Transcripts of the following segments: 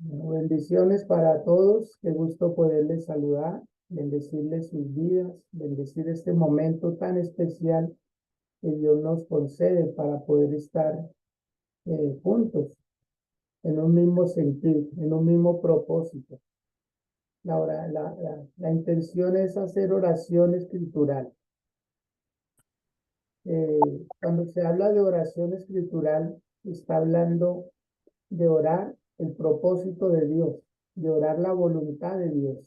Bueno, bendiciones para todos. Qué gusto poderles saludar, bendecirles sus vidas, bendecir este momento tan especial que Dios nos concede para poder estar juntos en un mismo sentir, en un mismo propósito. La intención es hacer oración escritural. Cuando se habla de oración escritural, está hablando de orar el propósito de Dios, de orar la voluntad de Dios,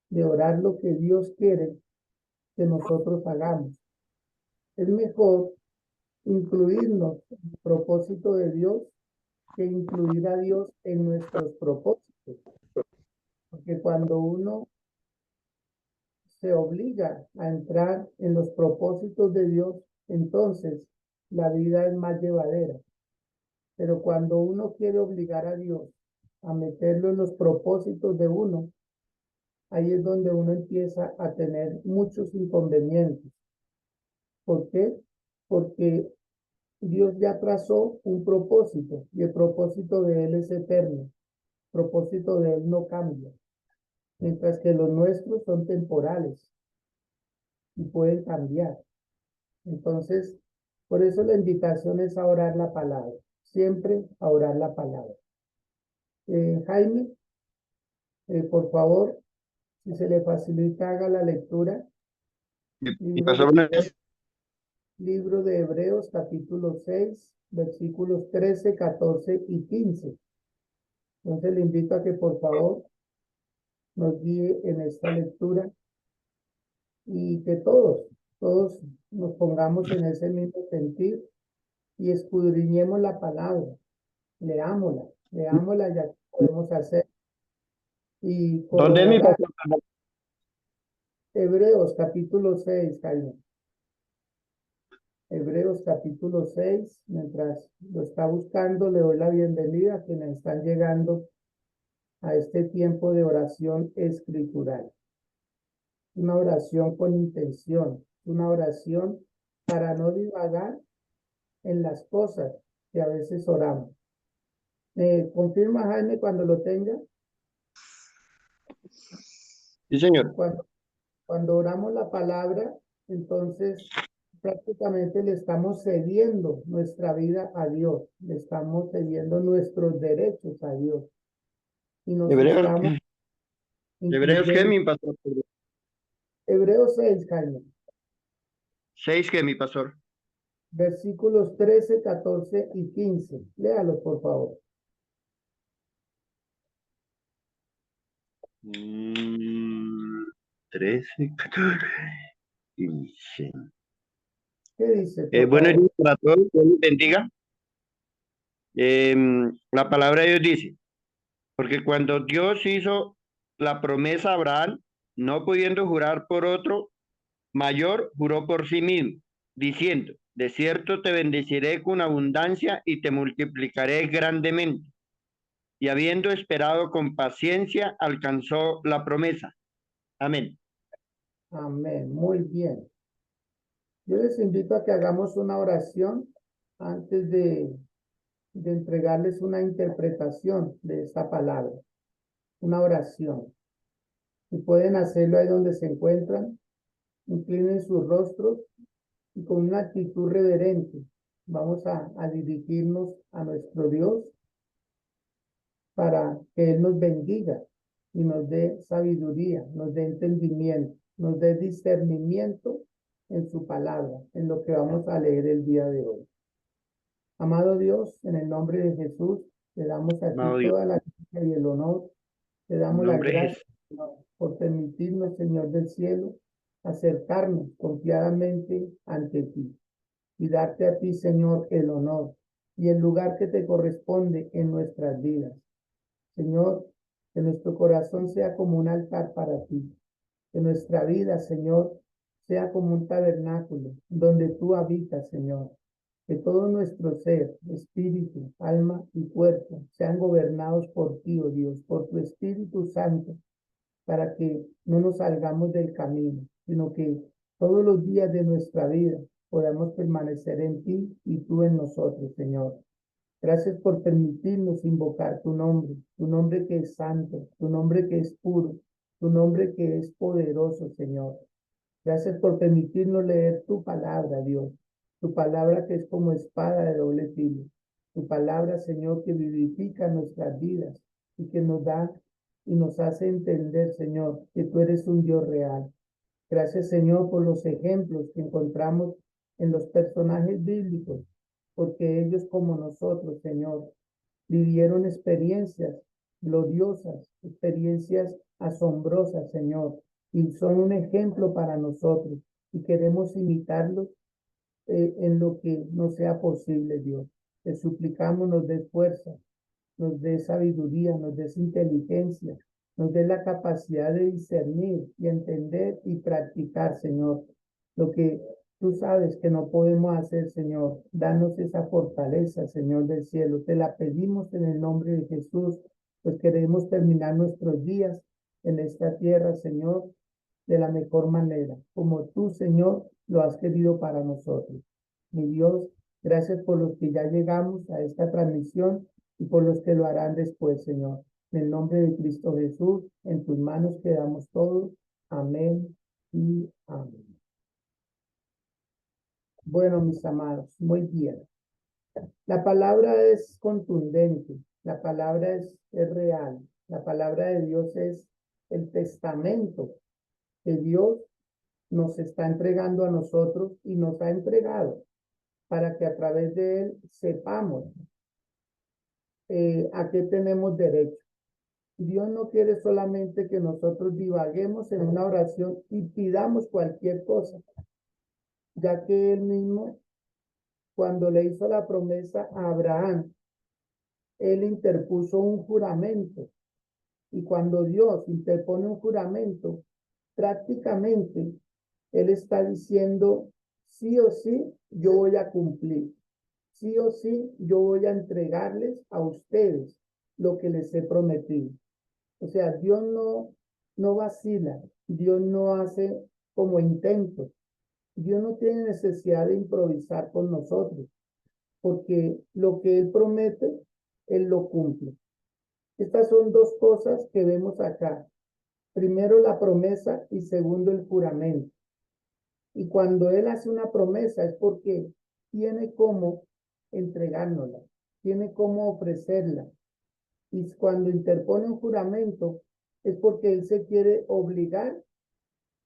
de orar lo que Dios quiere que nosotros hagamos. Es mejor incluirnos en el propósito de Dios que incluir a Dios en nuestros propósitos. Porque cuando uno se obliga a entrar en los propósitos de Dios, entonces la vida es más llevadera. Pero cuando uno quiere obligar a Dios a meterlo en los propósitos de uno, ahí es donde uno empieza a tener muchos inconvenientes. ¿Por qué? Porque Dios ya trazó un propósito y el propósito de Él es eterno. El propósito de Él no cambia, mientras que los nuestros son temporales y pueden cambiar. Entonces, por eso la invitación es a orar la palabra, siempre a orar la palabra. Jaime, por favor, si se le facilita, haga la lectura. Y pasó una... Libro de Hebreos, capítulo 6, versículos 13, 14 y 15. Entonces le invito a que por favor nos guíe en esta lectura y que todos nos pongamos en ese mismo sentir y escudriñemos la palabra, leámosla ya que podemos hacer y ¿Dónde es mi corroborar. pastor? Hebreos capítulo 6, Jaime. Hebreos capítulo 6, mientras lo está buscando, le doy la bienvenida a quienes están llegando a este tiempo de oración escritural. Una oración con intención, una oración para no divagar en las cosas que a veces oramos. ¿Confirma, Jaime, cuando lo tenga? Sí, señor. Cuando oramos la palabra, entonces prácticamente le estamos cediendo nuestra vida a Dios, le estamos cediendo nuestros derechos a Dios y nos Hebreos, estamos Hebreos, ¿qué, incluyendo. mi pastor? Hebreos 6, Jaime, 6, ¿qué, mi pastor? versículos 13, 14 y 15. Léalo, por favor. 13, 14, 15. ¿Qué dice, por Buenos favor? días para todos, Dios les bendiga. La palabra de Dios dice, porque cuando Dios hizo la promesa a Abraham, no pudiendo jurar por otro mayor, juró por sí mismo, diciendo, de cierto te bendeciré con abundancia y te multiplicaré grandemente. Y habiendo esperado con paciencia, alcanzó la promesa. Amén. Amén. Muy bien. Yo les invito a que hagamos una oración antes de entregarles una interpretación de esta palabra. Una oración. Si pueden hacerlo ahí donde se encuentran, inclinen sus rostros y con una actitud reverente vamos a dirigirnos a nuestro Dios para que Él nos bendiga y nos dé sabiduría, nos dé entendimiento, nos dé discernimiento en su palabra, en lo que vamos a leer el día de hoy. Amado Dios, en el nombre de Jesús, te damos a ti Amado Dios, toda la gloria y el honor. Te en damos las nombre de gracias, Jesús. Señor, por permitirnos, Señor del cielo, acercarnos confiadamente ante ti y darte a ti, Señor, el honor y el lugar que te corresponde en nuestras vidas. Señor, que nuestro corazón sea como un altar para ti, que nuestra vida, Señor, sea como un tabernáculo donde tú habitas, Señor. Que todo nuestro ser, espíritu, alma y cuerpo sean gobernados por ti, oh Dios, por tu Espíritu Santo, para que no nos salgamos del camino, sino que todos los días de nuestra vida podamos permanecer en ti y tú en nosotros, Señor. Gracias por permitirnos invocar tu nombre que es santo, tu nombre que es puro, tu nombre que es poderoso, Señor. Gracias por permitirnos leer tu palabra, Dios. Tu palabra que es como espada de doble filo. Tu palabra, Señor, que vivifica nuestras vidas y que nos da y nos hace entender, Señor, que tú eres un Dios real. Gracias, Señor, por los ejemplos que encontramos en los personajes bíblicos, porque ellos como nosotros, Señor, vivieron experiencias gloriosas, experiencias asombrosas, Señor, y son un ejemplo para nosotros y queremos imitarlos en lo que nos sea posible, Dios. Te suplicamos nos des fuerza, nos des sabiduría, nos des inteligencia, nos des la capacidad de discernir y entender y practicar, Señor, lo que tú sabes que no podemos hacer, Señor. Danos esa fortaleza, Señor del cielo. Te la pedimos en el nombre de Jesús, pues queremos terminar nuestros días en esta tierra, Señor, de la mejor manera, como tú, Señor, lo has querido para nosotros. Mi Dios, gracias por los que ya llegamos a esta transmisión y por los que lo harán después, Señor. En el nombre de Cristo Jesús, en tus manos quedamos todos. Amén y amén. Bueno, mis amados, muy bien. La palabra es contundente, la palabra es real, la palabra de Dios es el testamento que Dios nos está entregando a nosotros y nos ha entregado para que a través de él sepamos a qué tenemos derecho. Dios no quiere solamente que nosotros divaguemos en una oración y pidamos cualquier cosa, ya que él mismo, cuando le hizo la promesa a Abraham, él interpuso un juramento. Y cuando Dios interpone un juramento, prácticamente él está diciendo, sí o sí, yo voy a cumplir. Sí o sí, yo voy a entregarles a ustedes lo que les he prometido. O sea, Dios no vacila, Dios no hace como intentos. Dios no tiene necesidad de improvisar con nosotros, porque lo que Él promete, Él lo cumple. Estas son dos cosas que vemos acá. Primero, la promesa y segundo, el juramento. Y cuando Él hace una promesa es porque tiene cómo entregárnosla, tiene cómo ofrecerla. Y cuando interpone un juramento es porque Él se quiere obligar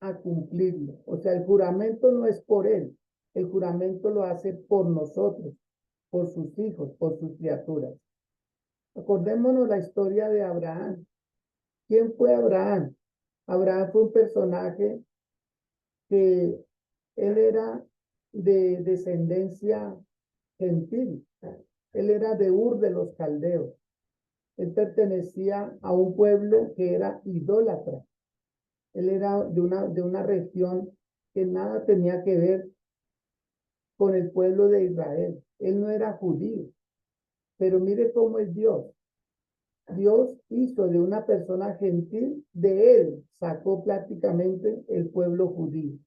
a cumplirlo. O sea, el juramento no es por Él, el juramento lo hace por nosotros, por sus hijos, por sus criaturas. Acordémonos la historia de Abraham. ¿Quién fue Abraham? Abraham fue un personaje que él era de descendencia gentil. Él era de Ur de los Caldeos. Él pertenecía a un pueblo que era idólatra. Él era de una región que nada tenía que ver con el pueblo de Israel. Él no era judío. Pero mire cómo es Dios. Dios hizo de una persona gentil, de él sacó prácticamente el pueblo judío.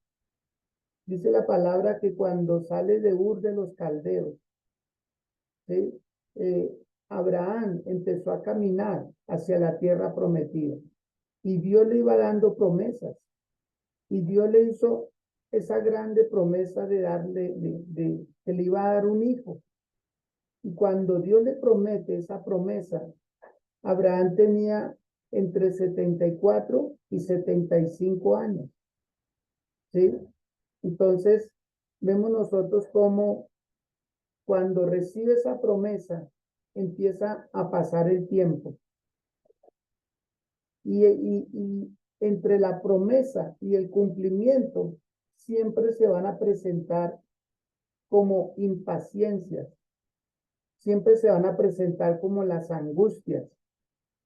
Dice la palabra que cuando sale de Ur de los Caldeos, ¿sí? Abraham empezó a caminar hacia la tierra prometida y Dios le iba dando promesas y Dios le hizo esa grande promesa de darle, que le iba a dar un hijo. Y cuando Dios le promete esa promesa, Abraham tenía entre 74 y 75 años, ¿sí? Entonces, vemos nosotros cómo cuando recibe esa promesa, empieza a pasar el tiempo. Y entre la promesa y el cumplimiento, siempre se van a presentar como impaciencias, siempre se van a presentar como las angustias,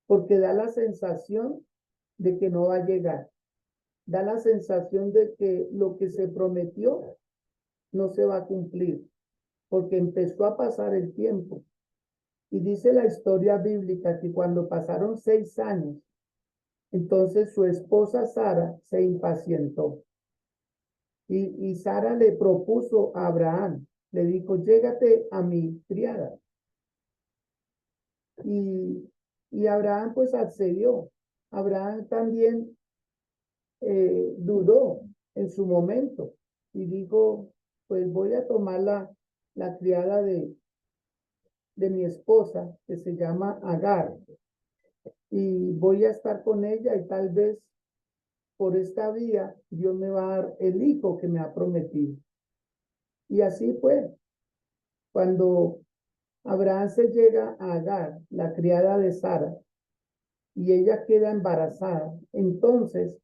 porque da la sensación de que no va a llegar, da la sensación de que lo que se prometió no se va a cumplir, porque empezó a pasar el tiempo. Y dice la historia bíblica que cuando pasaron 6 años, entonces su esposa Sara se impacientó. Y Sara le propuso a Abraham, le dijo, llégate a mi criada. Y, y Abraham pues accedió. Abraham también dudó en su momento y dijo, pues voy a tomar la criada de mi esposa, que se llama Agar, y voy a estar con ella y tal vez por esta vía Dios me va a dar el hijo que me ha prometido. Y así fue. Cuando Abraham se llega a Agar, la criada de Sara, y ella queda embarazada, entonces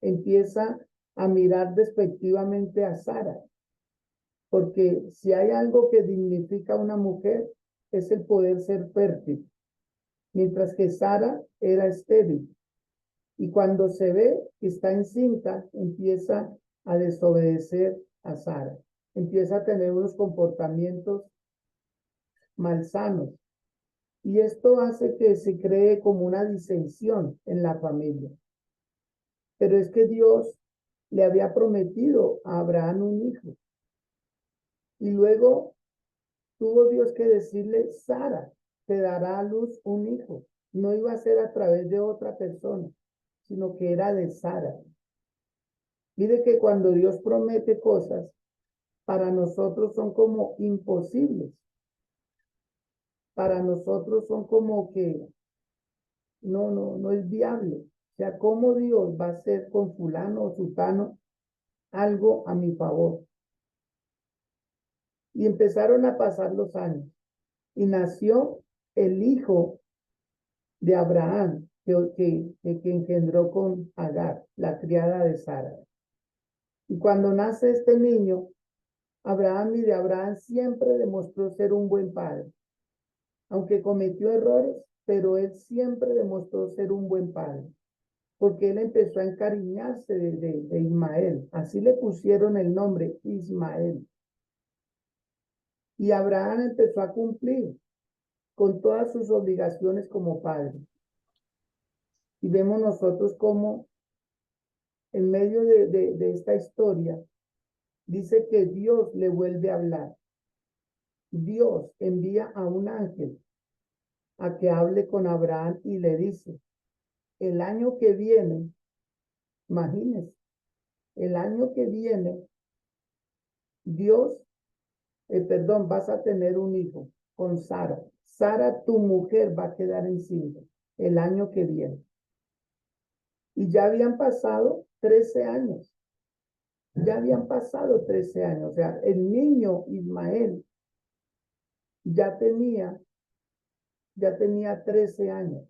empieza a mirar despectivamente a Sara, porque si hay algo que dignifica a una mujer es el poder ser fértil, mientras que Sara era estéril. Y cuando se ve que está encinta, empieza a desobedecer a Sara, empieza a tener unos comportamientos malsanos. Y esto hace que se cree como una disensión en la familia. Pero es que Dios le había prometido a Abraham un hijo. Y luego tuvo Dios que decirle, Sara, te dará a luz un hijo. No iba a ser a través de otra persona, sino que era de Sara. Mire que cuando Dios promete cosas, para nosotros son como imposibles. Para nosotros son como que no es viable. O sea, ¿cómo Dios va a hacer con fulano o sutano algo a mi favor? Y empezaron a pasar los años y nació el hijo de Abraham que engendró con Agar, la criada de Sara. Y cuando nace este niño, Abraham siempre demostró ser un buen padre, aunque cometió errores, pero él siempre demostró ser un buen padre, porque él empezó a encariñarse de Ismael. Así le pusieron el nombre Ismael. Y Abraham empezó a cumplir con todas sus obligaciones como padre. Y vemos nosotros cómo en medio de esta historia dice que Dios le vuelve a hablar. Dios envía a un ángel a que hable con Abraham y le dice, el año que viene, imagínense, el año que viene, Dios, vas a tener un hijo con Sara. Sara, tu mujer, va a quedar encinta el año que viene. Y ya habían pasado 13 años. Ya habían pasado 13 años. O sea, el niño Ismael ya tenía 13 años.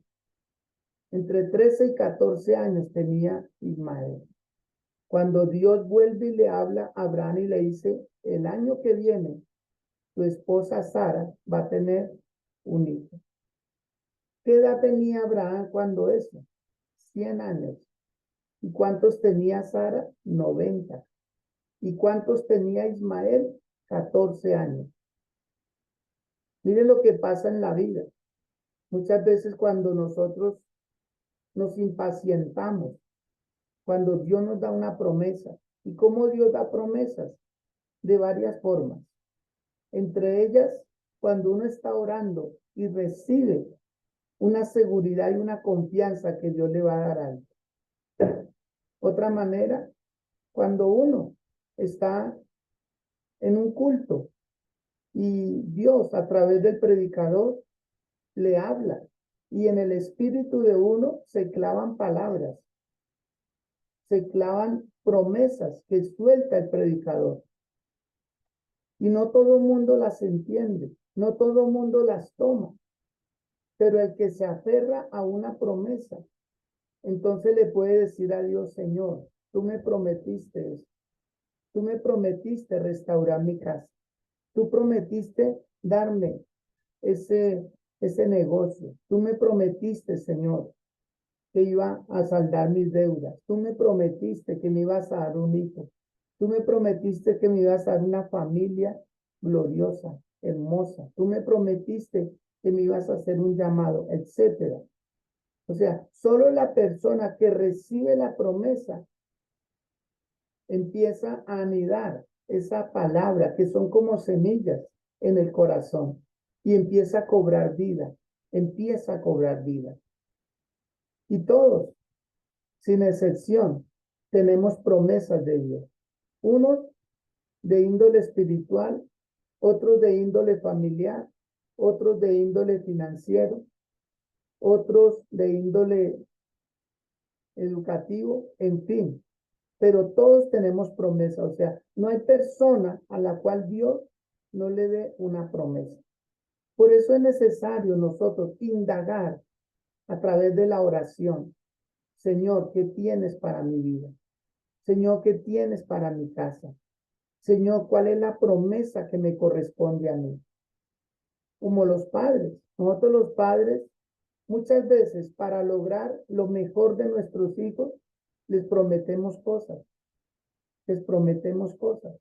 Entre 13 y 14 años tenía Ismael. Cuando Dios vuelve y le habla a Abraham y le dice, el año que viene, tu esposa Sara va a tener un hijo. ¿Qué edad tenía Abraham cuando eso? 100 años. ¿Y cuántos tenía Sara? 90. ¿Y cuántos tenía Ismael? 14 años. Miren lo que pasa en la vida. Muchas veces cuando nosotros nos impacientamos, cuando Dios nos da una promesa. ¿Y cómo Dios da promesas? De varias formas. Entre ellas, cuando uno está orando y recibe una seguridad y una confianza que Dios le va a dar algo. Otra manera, cuando uno está en un culto y Dios a través del predicador le habla y en el espíritu de uno se clavan palabras, se clavan promesas que suelta el predicador. Y no todo el mundo las entiende, no todo el mundo las toma, pero el que se aferra a una promesa, entonces le puede decir a Dios, Señor, tú me prometiste esto, tú me prometiste restaurar mi casa, tú prometiste darme ese negocio, tú me prometiste, Señor, que iba a saldar mis deudas, tú me prometiste que me ibas a dar un hijo, tú me prometiste que me ibas a dar una familia gloriosa, hermosa, tú me prometiste que me ibas a hacer un llamado, etcétera. O sea, solo la persona que recibe la promesa empieza a anidar esa palabra, que son como semillas en el corazón, y empieza a cobrar vida. empieza a cobrar vida. Y todos, sin excepción, tenemos promesas de Dios. Unos de índole espiritual, otros de índole familiar, otros de índole financiero, otros de índole educativo, en fin. Pero todos tenemos promesa, o sea, no hay persona a la cual Dios no le dé una promesa. Por eso es necesario nosotros indagar a través de la oración. Señor, ¿qué tienes para mi vida? Señor, ¿qué tienes para mi casa? Señor, ¿cuál es la promesa que me corresponde a mí? Como los padres. Nosotros los padres, muchas veces para lograr lo mejor de nuestros hijos, les prometemos cosas. Les prometemos cosas.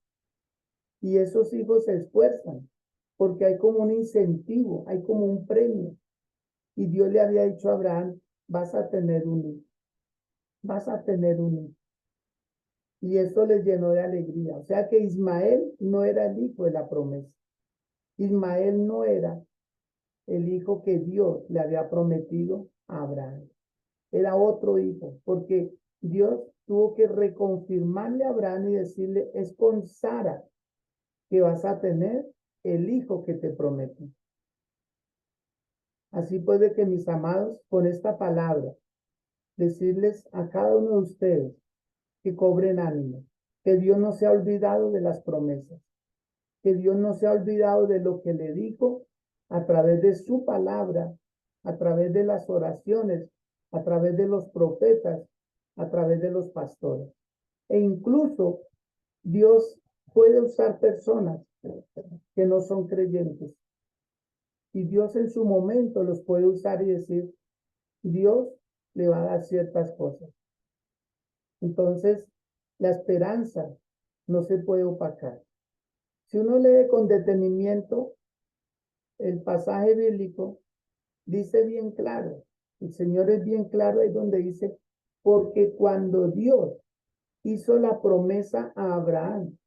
Y esos hijos se esfuerzan porque hay como un incentivo, hay como un premio. Y Dios le había dicho a Abraham, vas a tener un hijo, vas a tener un hijo. Y eso les llenó de alegría. O sea que Ismael no era el hijo de la promesa. Ismael no era el hijo que Dios le había prometido a Abraham. Era otro hijo, porque Dios tuvo que reconfirmarle a Abraham y decirle, es con Sara que vas a tener el hijo que te prometí. Así puede que mis amados, con esta palabra, decirles a cada uno de ustedes que cobren ánimo, que Dios no se ha olvidado de las promesas, que Dios no se ha olvidado de lo que le dijo a través de su palabra, a través de las oraciones, a través de los profetas, a través de los pastores. E incluso Dios puede usar personas que no son creyentes. Y Dios en su momento los puede usar y decir, Dios le va a dar ciertas cosas. Entonces, la esperanza no se puede opacar. Si uno lee con detenimiento el pasaje bíblico, dice bien claro, el Señor es bien claro ahí donde dice, porque cuando Dios hizo la promesa a Abraham,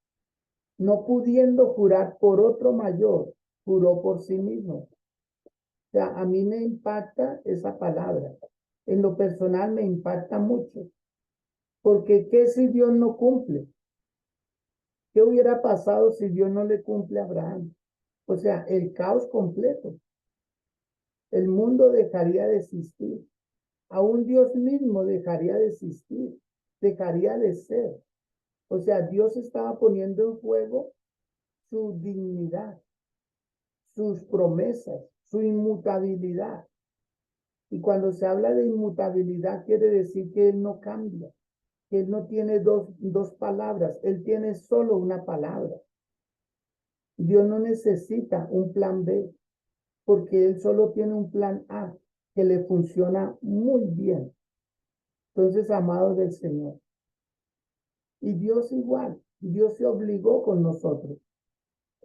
no pudiendo jurar por otro mayor, juró por sí mismo. O sea, a mí me impacta esa palabra. En lo personal me impacta mucho. Porque ¿qué si Dios no cumple? ¿Qué hubiera pasado si Dios no le cumple a Abraham? O sea, el caos completo. El mundo dejaría de existir. Aún Dios mismo dejaría de existir. Dejaría de ser. O sea, Dios estaba poniendo en juego su dignidad, sus promesas, su inmutabilidad. Y cuando se habla de inmutabilidad, quiere decir que Él no cambia, que Él no tiene dos palabras, Él tiene solo una palabra. Dios no necesita un plan B, porque Él solo tiene un plan A, que le funciona muy bien. Entonces, amados del Señor, y Dios igual, Dios se obligó con nosotros.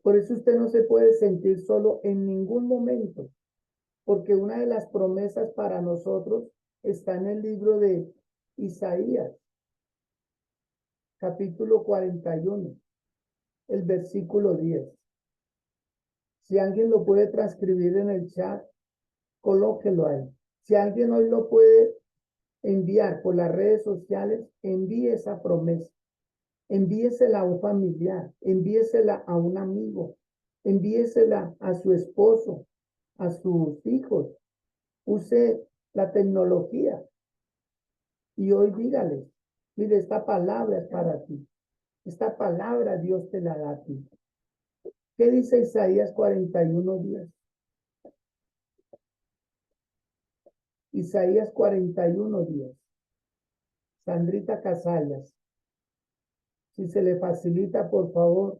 Por eso usted no se puede sentir solo en ningún momento, porque una de las promesas para nosotros está en el libro de Isaías, capítulo 41, el versículo 10. Si alguien lo puede transcribir en el chat, colóquelo ahí. Si alguien hoy lo puede enviar por las redes sociales, envíe esa promesa. Envíesela a un familiar, envíesela a un amigo, envíesela a su esposo, a sus hijos. Use la tecnología y hoy dígale, mire, esta palabra es para ti. Esta palabra Dios te la da a ti. ¿Qué dice Isaías 41:10? Isaías 41:10. Sandrita Casallas, si se le facilita, por favor,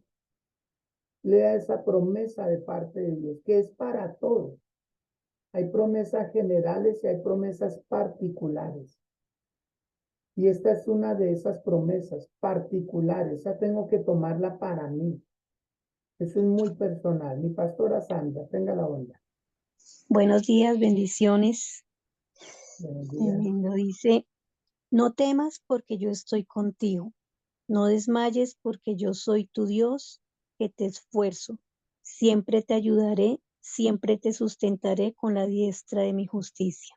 lea esa promesa de parte de Dios, que es para todos. Hay promesas generales y hay promesas particulares. Y esta es una de esas promesas particulares. Esa tengo que tomarla para mí. Eso es muy personal. Mi pastora Sandra, tenga la onda. Buenos días, bendiciones. Buenos días. Tremendo. Dice, no temas porque yo estoy contigo. No desmayes porque yo soy tu Dios, que te esfuerzo. Siempre te ayudaré, siempre te sustentaré con la diestra de mi justicia.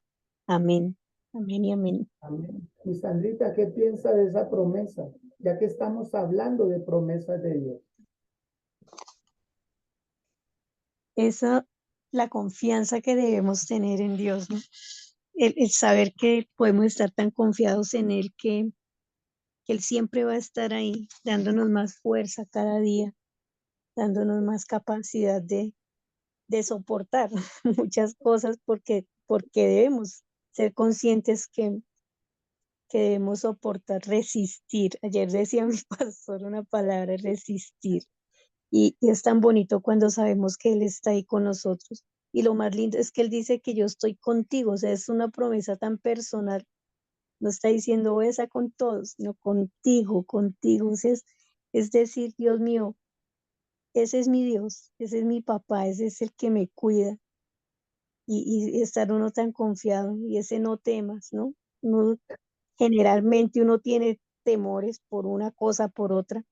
Amén. Amén y amén. Amén. Y Sandrita, ¿qué piensa de esa promesa? Ya que estamos hablando de promesas de Dios. Esa, la confianza que debemos tener en Dios, ¿no? El saber que podemos estar tan confiados en Él que Él siempre va a estar ahí, dándonos más fuerza cada día, dándonos más capacidad de soportar muchas cosas porque debemos ser conscientes que debemos soportar, resistir. Ayer decía mi pastor una palabra, resistir. Y es tan bonito cuando sabemos que Él está ahí con nosotros. Y lo más lindo es que Él dice que yo estoy contigo, o sea, es una promesa tan personal. No está diciendo voy a estar con todos, sino contigo, contigo. O sea, es decir, Dios mío, ese es mi Dios, ese es mi papá, ese es el que me cuida. Y estar uno tan confiado y ese no temas, ¿no? Uno, generalmente uno tiene temores por una cosa, por otra,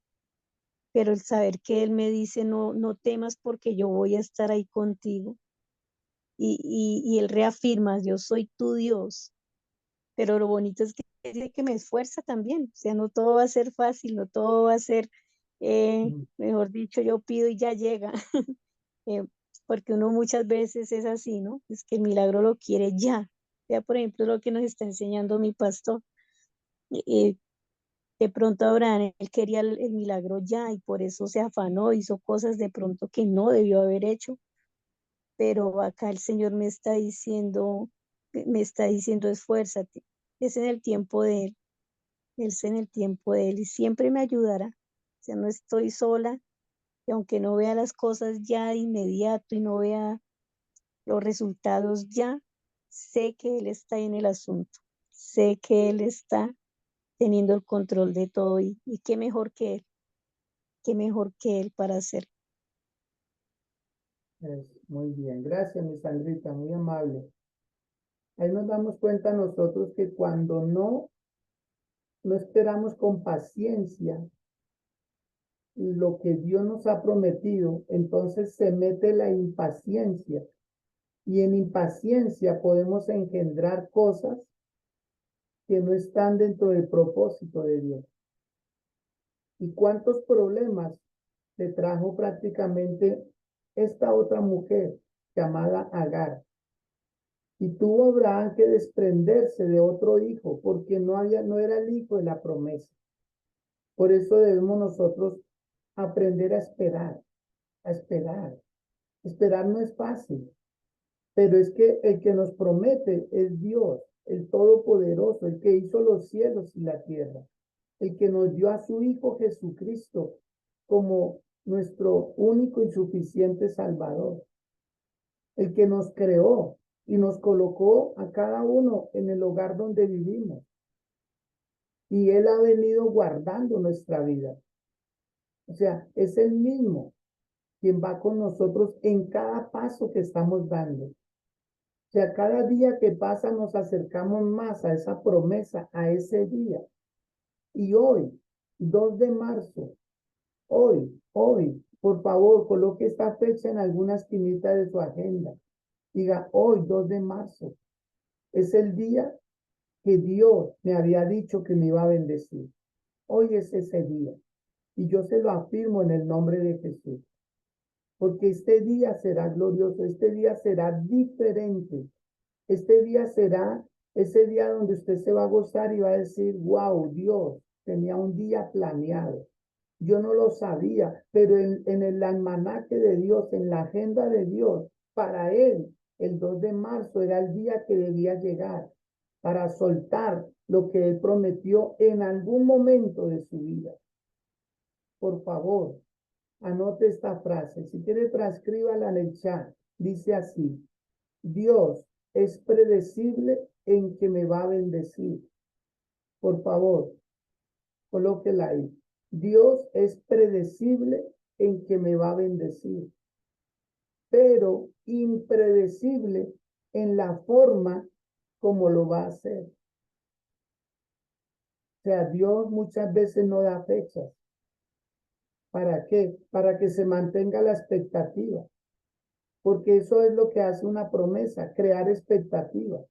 pero el saber que Él me dice, no, no temas porque yo voy a estar ahí contigo. Y Él reafirma, yo soy tu Dios, pero lo bonito es que dice que me esfuerza también, o sea, no todo va a ser fácil, no todo va a ser, mejor dicho, yo pido y ya llega, eh, porque uno muchas veces es así, ¿no? Es que el milagro lo quiere ya. Ya, por ejemplo, lo que nos está enseñando mi pastor. eh, de pronto Abraham, él quería el milagro ya y por eso se afanó, hizo cosas de pronto que no debió haber hecho, pero acá el Señor me está diciendo, esfuérzate, es en el tiempo de Él, es en el tiempo de Él y siempre me ayudará. O sea, no estoy sola y aunque no vea las cosas ya de inmediato y no vea los resultados ya, sé que Él está en el asunto, sé que Él está teniendo el control de todo y qué mejor que Él para hacerlo. Muy bien. Gracias, mi Sandrita, muy amable. Ahí nos damos cuenta nosotros que cuando no esperamos con paciencia lo que Dios nos ha prometido, entonces se mete la impaciencia. Y en impaciencia podemos engendrar cosas que no están dentro del propósito de Dios. ¿Y cuántos problemas le trajo prácticamente esta otra mujer llamada Agar? Y tuvo Abraham que desprenderse de otro hijo porque no era el hijo de la promesa. Por eso debemos nosotros aprender a esperar, a esperar. Esperar no es fácil, pero es que el que nos promete es Dios, el Todopoderoso, el que hizo los cielos y la tierra, el que nos dio a su Hijo Jesucristo como nuestro único y suficiente Salvador, el que nos creó y nos colocó a cada uno en el hogar donde vivimos. Y Él ha venido guardando nuestra vida. O sea, es el mismo quien va con nosotros en cada paso que estamos dando. O sea, cada día que pasa nos acercamos más a esa promesa, a ese día. Y hoy, 2 de marzo, hoy, por favor, coloque esta fecha en alguna esquinita de su agenda. Diga, hoy, 2 de marzo, es el día que Dios me había dicho que me iba a bendecir. Hoy es ese día. Y yo se lo afirmo en el nombre de Jesús. Porque este día será glorioso, este día será diferente. Este día será ese día donde usted se va a gozar y va a decir, wow, Dios tenía un día planeado. Yo no lo sabía, pero en el almanaque de Dios, en la agenda de Dios, para él, el 2 de marzo era el día que debía llegar para soltar lo que él prometió en algún momento de su vida. Por favor, anote esta frase. Si quiere, transcríbala en el chat. Dice así: Dios es predecible en que me va a bendecir. Por favor, colóquela ahí. Dios es predecible en que me va a bendecir, pero impredecible en la forma como lo va a hacer. O sea, Dios muchas veces no da fechas. ¿Para qué? Para que se mantenga la expectativa. porque eso es lo que hace una promesa, crear expectativa,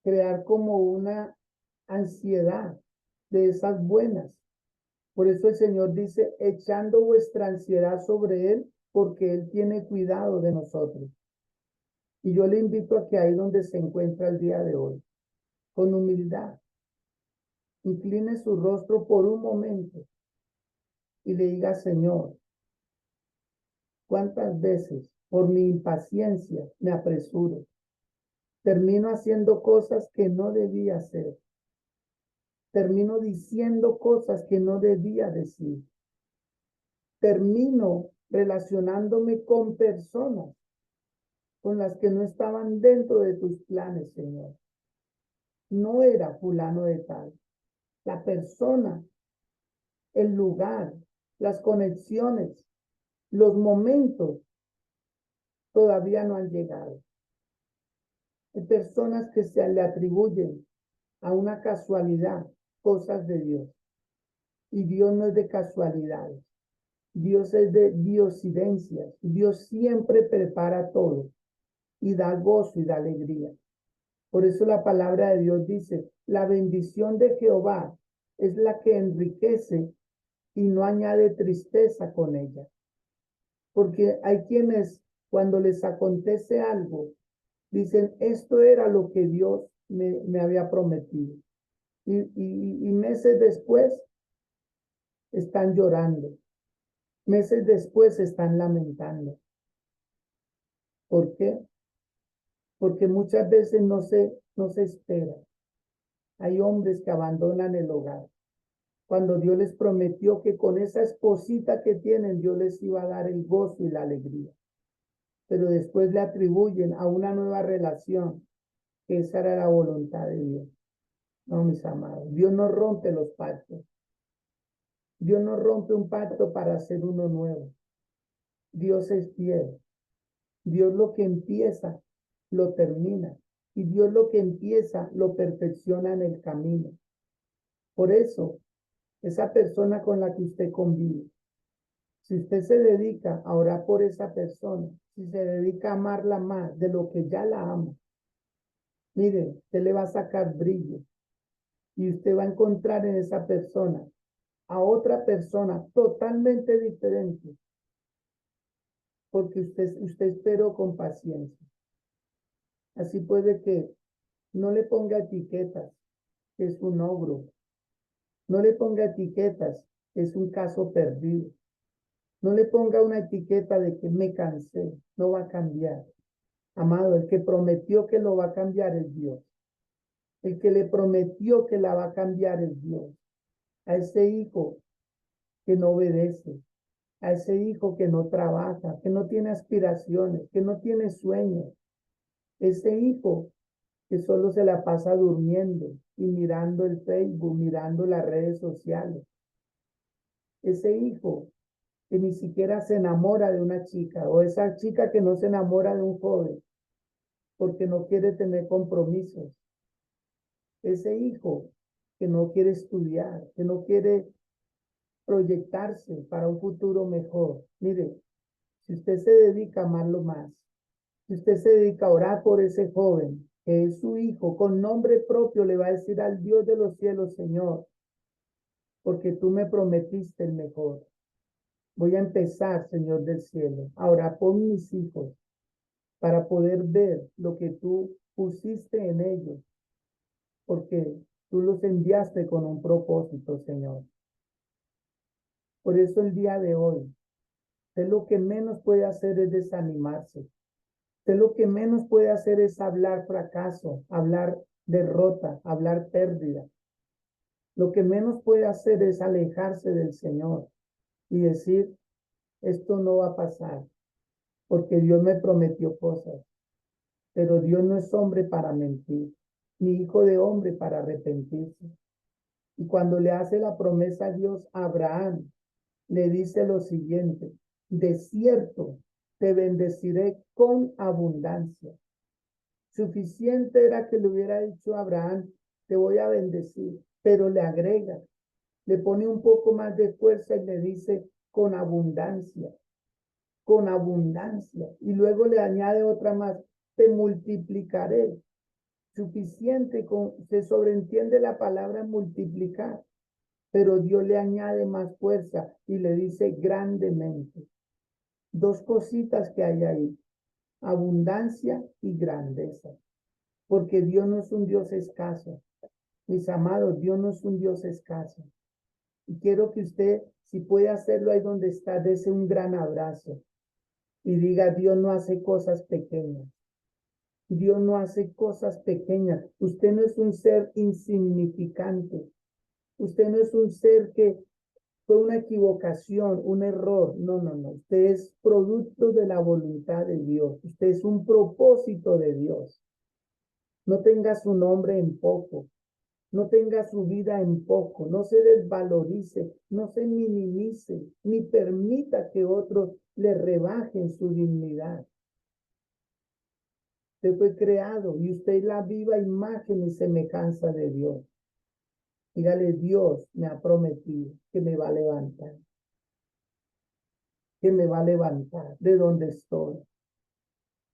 crear como una ansiedad de esas buenas. Por eso el Señor dice, echando vuestra ansiedad sobre Él, porque Él tiene cuidado de nosotros. Y yo le invito a que ahí donde se encuentra el día de hoy, con humildad, incline su rostro por un momento y le diga, Señor, ¿cuántas veces por mi impaciencia me apresuro? Termino haciendo cosas que no debía hacer. Termino diciendo cosas que no debía decir. Termino relacionándome con personas con las que no estaban dentro de tus planes, Señor. No era fulano de tal. La persona, el lugar, las conexiones, los momentos todavía no han llegado. Hay personas que se le atribuyen a una casualidad cosas de Dios. Y Dios no es de casualidades. Dios es de diosidencias. Dios siempre prepara todo y da gozo y da alegría. Por eso la palabra de Dios dice, la bendición de Jehová es la que enriquece y no añade tristeza con ella. Porque hay quienes cuando les acontece algo, dicen, esto era lo que Dios me había prometido. Y meses después están llorando. Meses después se están lamentando. ¿Por qué? Porque muchas veces no se espera. Hay hombres que abandonan el hogar. Cuando Dios les prometió que con esa esposita que tienen, Dios les iba a dar el gozo y la alegría. Pero después le atribuyen a una nueva relación, que esa era la voluntad de Dios. No, mis amados, Dios no rompe los pactos. Dios no rompe un pacto para hacer uno nuevo. Dios es fiel. Dios lo que empieza, lo termina. Y Dios lo que empieza, lo perfecciona en el camino. Por eso, esa persona con la que usted convive, si usted se dedica a orar por esa persona, si se dedica a amarla más de lo que ya la ama, mire, usted le va a sacar brillo y usted va a encontrar en esa persona a otra persona totalmente diferente, porque usted esperó con paciencia. Así puede que no le ponga etiquetas, que es un ogro. No le ponga etiquetas, que es un caso perdido. No le ponga una etiqueta de que me cansé, no va a cambiar. Amado, el que prometió que lo va a cambiar es Dios. El que le prometió que la va a cambiar es Dios. A ese hijo que no obedece, a ese hijo que no trabaja, que no tiene aspiraciones, que no tiene sueños, ese hijo que solo se la pasa durmiendo y mirando el Facebook, mirando las redes sociales, ese hijo que ni siquiera se enamora de una chica, o esa chica que no se enamora de un joven porque no quiere tener compromisos, ese hijo que no quiere estudiar, que no quiere proyectarse para un futuro mejor. Mire, si usted se dedica a amarlo más, si usted se dedica a orar por ese joven, que es su hijo, con nombre propio le va a decir al Dios de los cielos, Señor, porque tú me prometiste el mejor. Voy a empezar, Señor del cielo, a orar por mis hijos para poder ver lo que tú pusiste en ellos, porque tú los enviaste con un propósito, Señor. Por eso el día de hoy, usted lo que menos puede hacer es desanimarse. Usted lo que menos puede hacer es hablar fracaso, hablar derrota, hablar pérdida. Lo que menos puede hacer es alejarse del Señor y decir, esto no va a pasar, porque Dios me prometió cosas, pero Dios no es hombre para mentir, ni hijo de hombre para arrepentirse. Y cuando le hace la promesa a Dios a Abraham, le dice lo siguiente, de cierto te bendeciré con abundancia. Suficiente era que le hubiera dicho a Abraham, te voy a bendecir, pero le agrega, le pone un poco más de fuerza y le dice con abundancia. con abundancia. Y luego le añade otra más, te multiplicaré. Suficiente, se sobreentiende la palabra multiplicar, pero Dios le añade más fuerza y le dice grandemente. Dos cositas que hay ahí, abundancia y grandeza, porque Dios no es un Dios escaso. Mis amados, Dios no es un Dios escaso. Y quiero que usted, si puede hacerlo ahí donde está, dese un gran abrazo y diga, Dios no hace cosas pequeñas. Dios no hace cosas pequeñas. Usted no es un ser insignificante. Usted no es un ser que fue una equivocación, un error. No, no, no. Usted es producto de la voluntad de Dios. Usted es un propósito de Dios. No tenga su nombre en poco. No tenga su vida en poco. No se desvalorice. No se minimice. Ni permita que otros le rebajen su dignidad. Usted fue creado y usted es la viva imagen y semejanza de Dios. Dígale, Dios me ha prometido que me va a levantar. Que me va a levantar de donde estoy.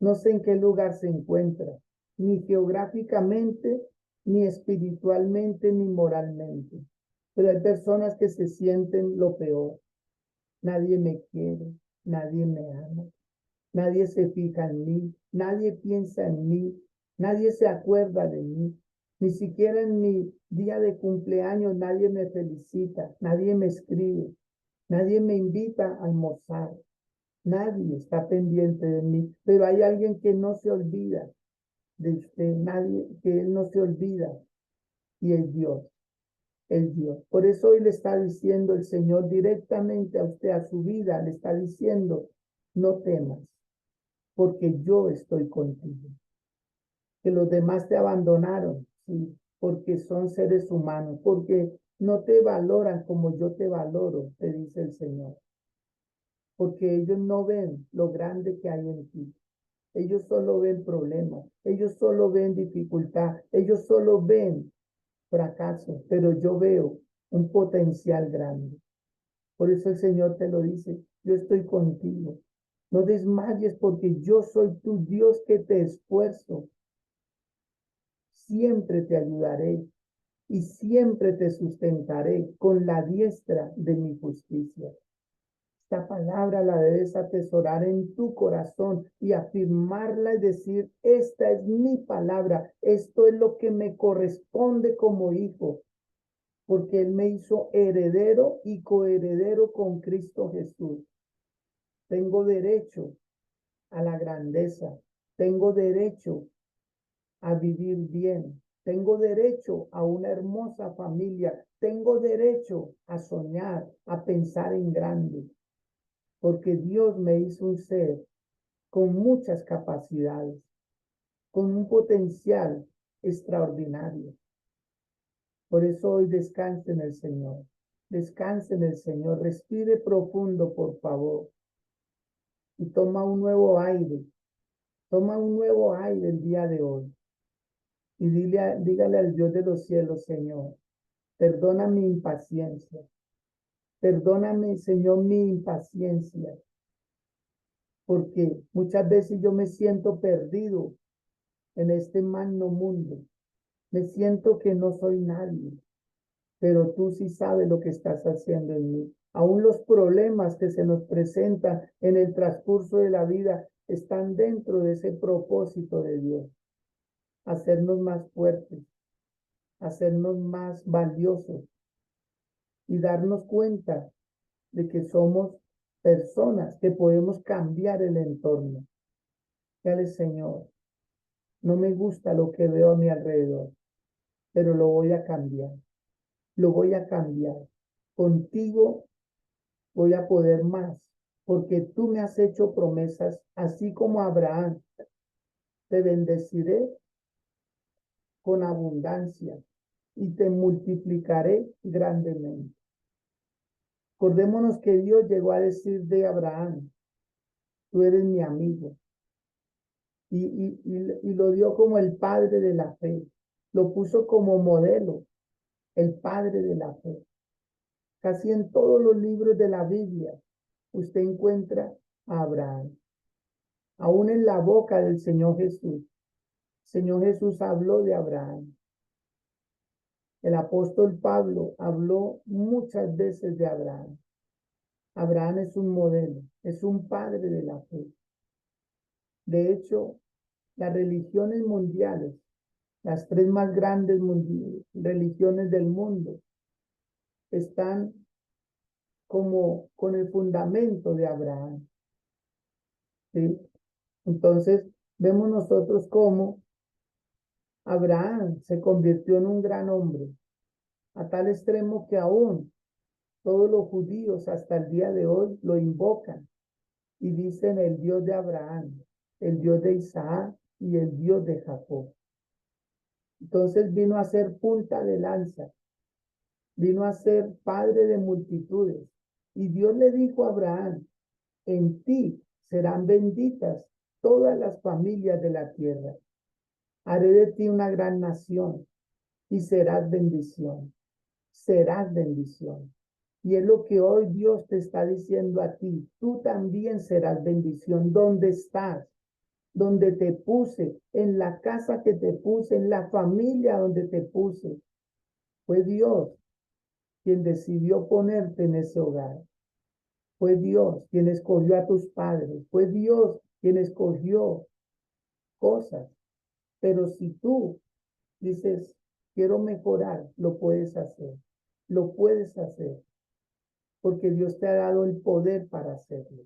No sé en qué lugar se encuentra, ni geográficamente, ni espiritualmente, ni moralmente. Pero hay personas que se sienten lo peor. Nadie me quiere, nadie me ama. Nadie se fija en mí, nadie piensa en mí, nadie se acuerda de mí. Ni siquiera en mi día de cumpleaños nadie me felicita, nadie me escribe, nadie me invita a almorzar, nadie está pendiente de mí. Pero hay alguien que no se olvida de usted, nadie, que él no se olvida, y es Dios. Es Dios. Por eso hoy le está diciendo el Señor directamente a usted, a su vida, le está diciendo, no temas, porque yo estoy contigo. Que los demás te abandonaron, sí, porque son seres humanos, porque no te valoran como yo te valoro, te dice el Señor. Porque ellos no ven lo grande que hay en ti. Ellos solo ven problemas, ellos solo ven dificultad, ellos solo ven fracaso, pero yo veo un potencial grande. Por eso el Señor te lo dice, yo estoy contigo. No desmayes porque yo soy tu Dios que te esfuerzo. Siempre te ayudaré y siempre te sustentaré con la diestra de mi justicia. Esta palabra la debes atesorar en tu corazón y afirmarla y decir, esta es mi palabra, esto es lo que me corresponde como hijo, porque Él me hizo heredero y coheredero con Cristo Jesús. Tengo derecho a la grandeza, tengo derecho a vivir bien, tengo derecho a una hermosa familia, tengo derecho a soñar, a pensar en grande, porque Dios me hizo un ser con muchas capacidades, con un potencial extraordinario. Por eso hoy descanse en el Señor, descanse en el Señor, respire profundo, por favor, y toma un nuevo aire el día de hoy. Y dígale al Dios de los cielos, Señor, perdona mi impaciencia. Perdóname, Señor, mi impaciencia. Porque muchas veces yo me siento perdido en este magno mundo. Me siento que no soy nadie. Pero tú sí sabes lo que estás haciendo en mí. Aún los problemas que se nos presentan en el transcurso de la vida están dentro de ese propósito de Dios. Hacernos más fuertes, hacernos más valiosos y darnos cuenta de que somos personas que podemos cambiar el entorno. Dale, Señor, no me gusta lo que veo a mi alrededor, pero lo voy a cambiar. Lo voy a cambiar. Contigo voy a poder más, porque tú me has hecho promesas, así como Abraham. Te bendeciré con abundancia y te multiplicaré grandemente. Acordémonos que Dios llegó a decir de Abraham, tú eres mi amigo. Y lo dio como el padre de la fe. Lo puso como modelo, el padre de la fe. Casi en todos los libros de la Biblia usted encuentra a Abraham. Aún en la boca del Señor Jesús habló de Abraham. El apóstol Pablo habló muchas veces de Abraham. Abraham es un modelo, es un padre de la fe. De hecho, las religiones mundiales, las tres más grandes religiones del mundo, están como con el fundamento de Abraham. ¿Sí? Entonces, vemos nosotros cómo Abraham se convirtió en un gran hombre, a tal extremo que aún todos los judíos hasta el día de hoy lo invocan y dicen el Dios de Abraham, el Dios de Isaac y el Dios de Jacob. Entonces vino a ser punta de lanza, vino a ser padre de multitudes. Y Dios le dijo a Abraham, en ti serán benditas todas las familias de la tierra. Haré de ti una gran nación y serás bendición. Serás bendición. Y es lo que hoy Dios te está diciendo a ti. Tú también serás bendición. ¿Dónde estás? Donde te puse, en la casa que te puse, en la familia donde te puse. Fue Dios quien decidió ponerte en ese hogar. Fue Dios quien escogió a tus padres. Fue Dios quien escogió cosas. Pero si tú dices, quiero mejorar, lo puedes hacer. Lo puedes hacer. Porque Dios te ha dado el poder para hacerlo.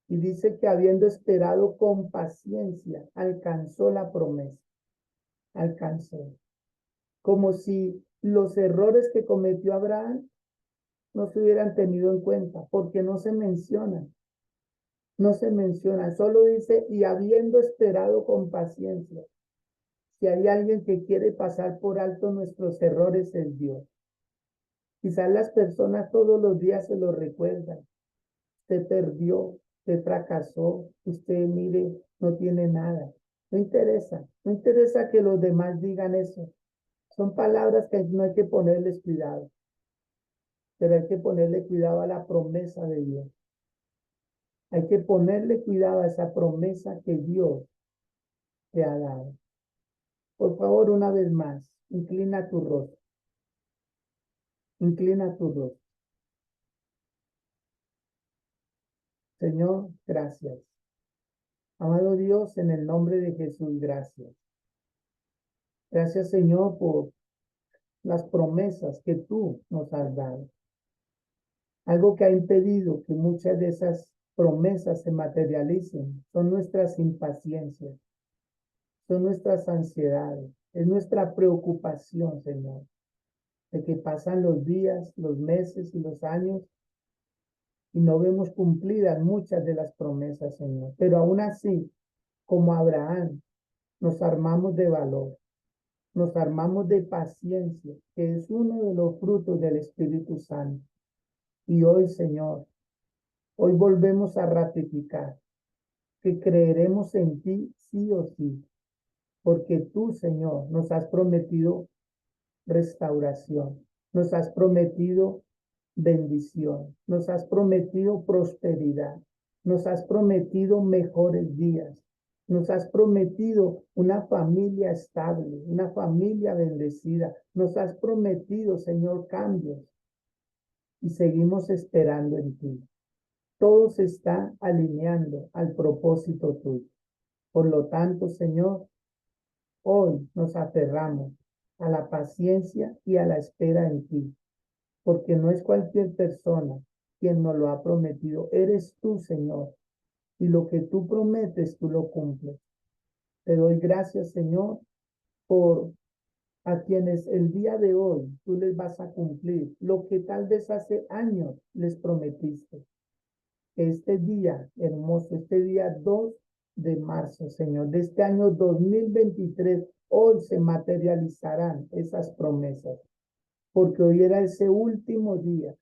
Y dice que habiendo esperado con paciencia, alcanzó la promesa. Alcanzó. Como si los errores que cometió Abraham no se hubieran tenido en cuenta, porque no se mencionan. No se menciona, solo dice, y habiendo esperado con paciencia. Si hay alguien que quiere pasar por alto nuestros errores, es Dios. Quizás las personas todos los días se lo recuerdan. Usted perdió, usted fracasó, usted mire, no tiene nada. No interesa, no interesa que los demás digan eso. Son palabras que no hay que ponerles cuidado, pero hay que ponerle cuidado a la promesa de Dios. Hay que ponerle cuidado a esa promesa que Dios te ha dado. Por favor, una vez más, inclina tu rostro. Inclina tu rostro. Señor, gracias. Amado Dios, en el nombre de Jesús, gracias. Gracias, Señor, por las promesas que tú nos has dado. Algo que ha impedido que muchas de esas promesas se materialicen son nuestras impaciencias, son nuestras ansiedades, es nuestra preocupación, Señor, de que pasan los días, los meses y los años y no vemos cumplidas muchas de las promesas, Señor. Pero aún así, como Abraham, nos armamos de valor, nos armamos de paciencia, que es uno de los frutos del Espíritu Santo. Y hoy, Señor, hoy volvemos a ratificar que creeremos en ti sí o sí, porque tú, Señor, nos has prometido restauración, nos has prometido bendición, nos has prometido prosperidad, nos has prometido mejores días, nos has prometido una familia estable, una familia bendecida, nos has prometido, Señor, cambios y seguimos esperando en ti. Todo se está alineando al propósito tuyo. Por lo tanto, Señor, hoy nos aferramos a la paciencia y a la espera en ti, porque no es cualquier persona quien nos lo ha prometido. Eres tú, Señor, y lo que tú prometes, tú lo cumples. Te doy gracias, Señor, por a quienes el día de hoy tú les vas a cumplir lo que tal vez hace años les prometiste. Este día hermoso, este día 2 de marzo, Señor, de este año 2023, hoy se materializarán esas promesas, porque hoy era ese último día,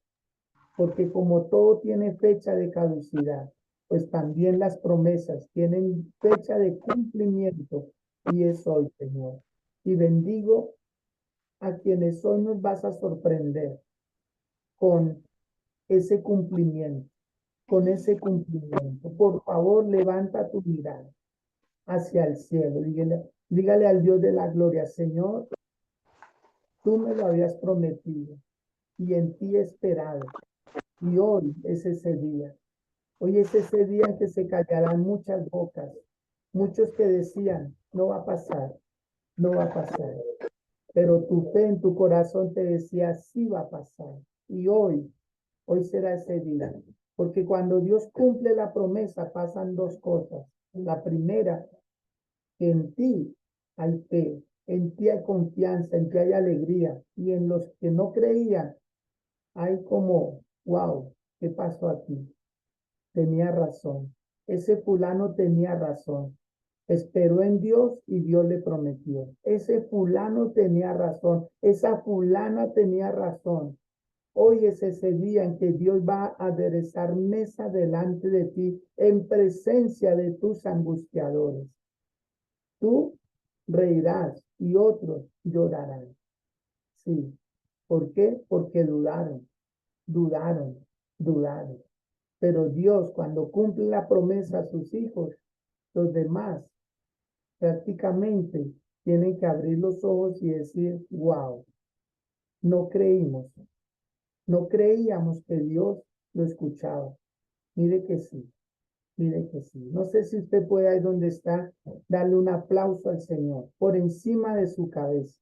porque como todo tiene fecha de caducidad, pues también las promesas tienen fecha de cumplimiento y es hoy, Señor. Y bendigo a quienes hoy nos vas a sorprender con ese cumplimiento. con ese cumplimiento. Por favor, levanta tu mirada hacia el cielo. Dígale al Dios de la gloria, Señor, tú me lo habías prometido y en ti he esperado. Y hoy es ese día. Hoy es ese día en que se callarán muchas bocas. Muchos que decían, no va a pasar, no va a pasar. Pero tu fe en tu corazón te decía, sí va a pasar. Y hoy será ese día. Porque cuando Dios cumple la promesa, pasan dos cosas. La primera, que en ti hay fe, en ti hay confianza, en ti hay alegría. Y en los que no creían, hay como, wow, ¿qué pasó aquí? Tenía razón. Ese fulano tenía razón. Esperó en Dios y Dios le prometió. Ese fulano tenía razón. Esa fulana tenía razón. Hoy es ese día en que Dios va a aderezar mesa delante de ti en presencia de tus angustiadores. Tú reirás y otros llorarán. Sí. ¿Por qué? Porque dudaron, dudaron, dudaron. Pero Dios, cuando cumple la promesa a sus hijos, los demás prácticamente tienen que abrir los ojos y decir, wow, no creímos, no creíamos que Dios lo escuchaba. Mire que sí, mire que sí. No sé si usted puede ahí donde está, darle un aplauso al Señor por encima de su cabeza.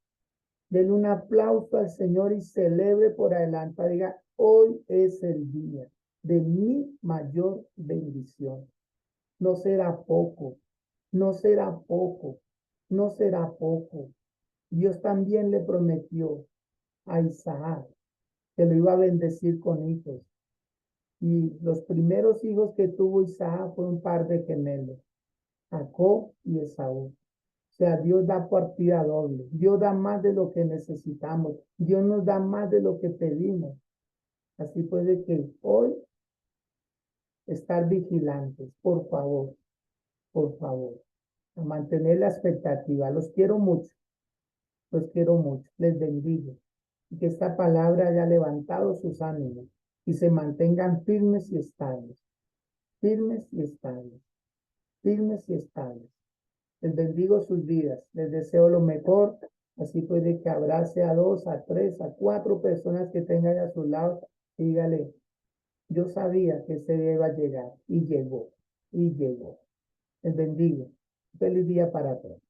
Denle un aplauso al Señor y celebre por adelante. Diga, hoy es el día de mi mayor bendición. No será poco, no será poco, no será poco. Dios también le prometió a Isaac que lo iba a bendecir con hijos. Y los primeros hijos que tuvo Isaac fue un par de gemelos, Jacob y Esaú. O sea, Dios da partida doble. Dios da más de lo que necesitamos. Dios nos da más de lo que pedimos. Así puede que hoy estar vigilantes, por favor, a mantener la expectativa. Los quiero mucho, los quiero mucho. Les bendigo. Y que esta palabra haya levantado sus ánimos y se mantengan firmes y estables, firmes y estables, firmes y estables. Les bendigo sus vidas, les deseo lo mejor. Así puede que abrace a 2, a 3, a 4 personas que tengan a su lado y dígale, yo sabía que ese día iba a llegar y llegó, y llegó. Les bendigo. Feliz día para todos.